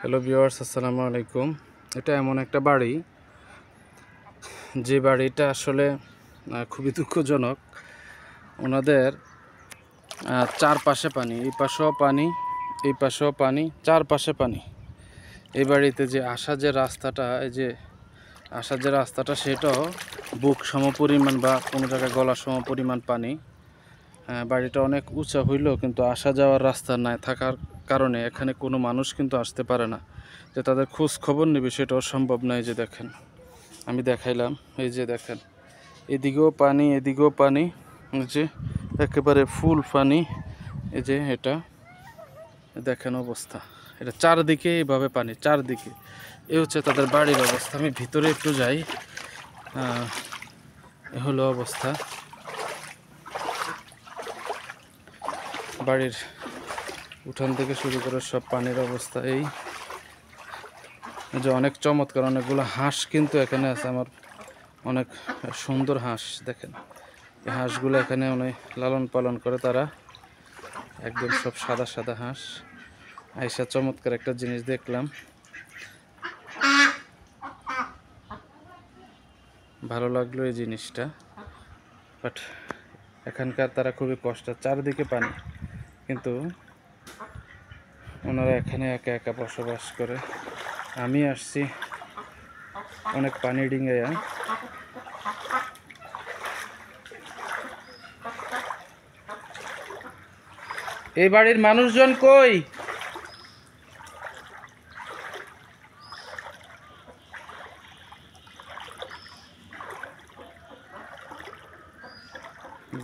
Hello viewers, আসসালামু আলাইকুম। এটা এমন একটা বাড়ি, যে বাড়িটা আসলে খুবই দুঃখজনক। ওনাদের চারপাশে পানি, এই পাশেও পানি, এই পাশেও পানি, চারপাশে পানি। এই বাড়িতে যে আসা যে রাস্তাটা, এই যে আসার যে রাস্তাটা, সেটাও বুক সম পরিমাণ বা কোনো জায়গায় গলা সম পরিমাণ পানি। বাড়িটা অনেক উঁচা হইলেও কিন্তু আসা যাওয়ার রাস্তা নাই থাকার কারণে এখানে কোনো মানুষ কিন্তু আসতে পারে না, যে তাদের খোঁজ খবর নেবে সেটাও সম্ভব নয়। যে দেখেন, আমি দেখাইলাম, এই যে দেখেন, এদিকেও পানি, এদিকেও পানি, যে একেবারে ফুল পানি। এই যে এটা দেখেন অবস্থা, এটা চারদিকে এইভাবে পানি, চারদিকে। এ হচ্ছে তাদের বাড়ির অবস্থা। আমি ভিতরে একটু যাই, এ হলো অবস্থা বাড়ির। উঠান থেকে শুরু করে সব পানির অবস্থা এই যে। অনেক চমৎকার অনেকগুলো হাঁস কিন্তু এখানে আছে, আমার অনেক সুন্দর হাঁস। দেখেন, এই হাঁসগুলো এখানে অনেক লালন পালন করে তারা, একদম সব সাদা সাদা হাঁস। আইসা চমৎকার একটা জিনিস দেখলাম, ভালো লাগলো এই জিনিসটা। বাট এখানকার তারা খুবই কষ্ট, চারিদিকে পানি, কিন্তু ওনারা এখানে একা একা বসবাস করে। আমি আসছি অনেক পানি ডিঙ্গাইয়া। এই বাড়ির মানুষজন কই?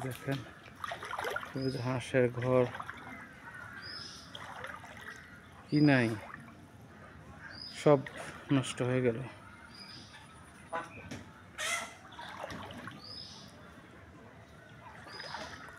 দেখেন, হাঁসের ঘর কি নাই, সব নষ্ট হয়ে গেল।